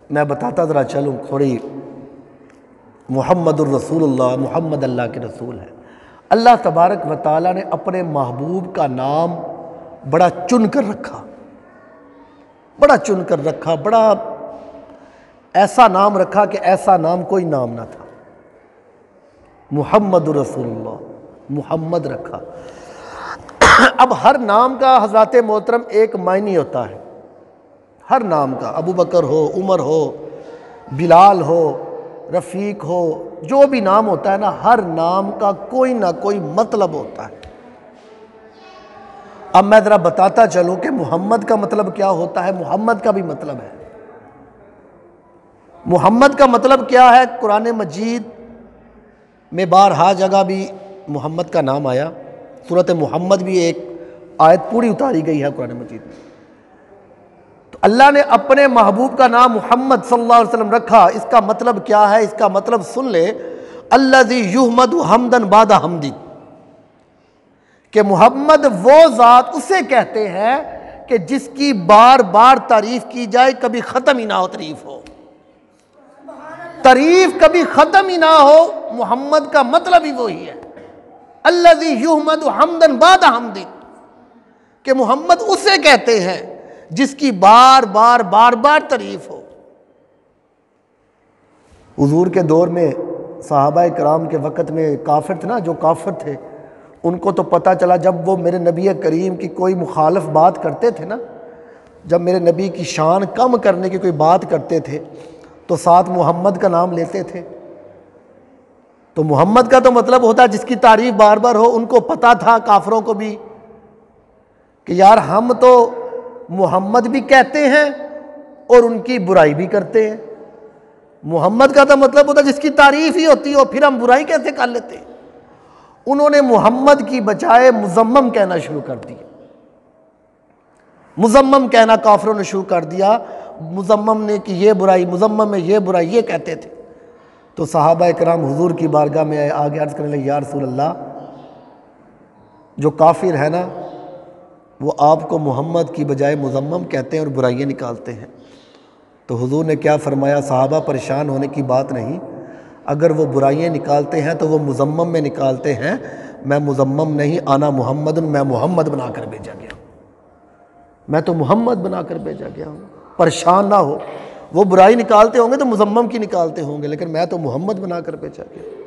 میں بتاتا ذرا چلوں تھوڑی، محمد الرسول اللہ، محمد اللہ کے رسول ہے۔ اللہ تبارک و تعالیٰ نے اپنے محبوب کا نام بڑا چن کر رکھا، بڑا چن کر رکھا، بڑا ایسا نام رکھا کہ ایسا نام کوئی نام نہ تھا۔ محمد رسول اللہ، محمد رکھا۔ اب ہر نام کا حضرات محترم ایک معنی ہوتا ہے، ہر نام کا، ابو بکر ہو، عمر ہو، بلال ہو، رفیق ہو، جو بھی نام ہوتا ہے نا، ہر نام کا کوئی نہ کوئی مطلب ہوتا ہے۔ اب میں ذرا بتاتا چلوں کہ محمد کا مطلب کیا ہوتا ہے۔ محمد کا بھی مطلب ہے، محمد کا مطلب کیا ہے؟ قرآن مجید میں بارہا جگہ بھی محمد کا نام آیا، سورۃ محمد بھی ایک آیت پوری اتاری گئی ہے قرآن مجید میں۔ تو اللہ نے اپنے محبوب کا نام محمد صلی اللہ علیہ وسلم رکھا، اس کا مطلب کیا ہے؟ اس کا مطلب سن لے، الذی یحمد حمدا بعد حمدی، کہ محمد وہ ذات اسے کہتے ہیں کہ جس کی بار بار تعریف کی جائے، کبھی ختم ہی نہ ہو تعریف ہو، تعریف کبھی ختم ہی نہ ہو۔ محمد کا مطلب ہی وہی ہے، الذی یحمد حمدا بعد حمدی، کہ محمد اسے کہتے ہیں جس کی بار بار بار بار تعریف ہو۔ حضور کے دور میں صحابہ کرام کے وقت میں کافر تھے نا، جو کافر تھے ان کو تو پتہ چلا جب وہ میرے نبی کریم کی کوئی مخالف بات کرتے تھے نا، جب میرے نبی کی شان کم کرنے کی کوئی بات کرتے تھے تو ساتھ محمد کا نام لیتے تھے۔ تو محمد کا تو مطلب ہوتا ہے جس کی تعریف بار بار ہو۔ ان کو پتہ تھا کافروں کو بھی کہ یار ہم تو محمد بھی کہتے ہیں اور ان کی برائی بھی کرتے ہیں۔ محمد کا تو مطلب ہوتا ہے جس کی تعریف ہی ہوتی ہو، پھر ہم برائی کیسے کر لیتے ہیں؟ انہوں نے محمد کی بجائے مزمم کہنا شروع کر دیا، مزمم کہنا کافروں نے شروع کر دیا۔ مزمم نے کہ یہ برائی، مزمم میں یہ برائی، یہ کہتے تھے۔ تو صحابہ کرام حضور کی بارگاہ میں آگے عرض کرنے لگے، یا رسول اللہ، جو کافر ہے نا وہ آپ کو محمد کی بجائے مزمم کہتے ہیں اور برائیاں نکالتے ہیں۔ تو حضور نے کیا فرمایا؟ صحابہ پریشان ہونے کی بات نہیں، اگر وہ برائیاں نکالتے ہیں تو وہ مزمم میں نکالتے ہیں، میں مزمم نہیں، آنا محمد، میں محمد بنا کر بھیجا گیا ہوں، میں تو محمد بنا کر بھیجا گیا ہوں۔ پریشان نہ ہو، وہ برائی نکالتے ہوں گے تو مزمم کی نکالتے ہوں گے، لیکن میں تو محمد بنا کر بھیجا گیا۔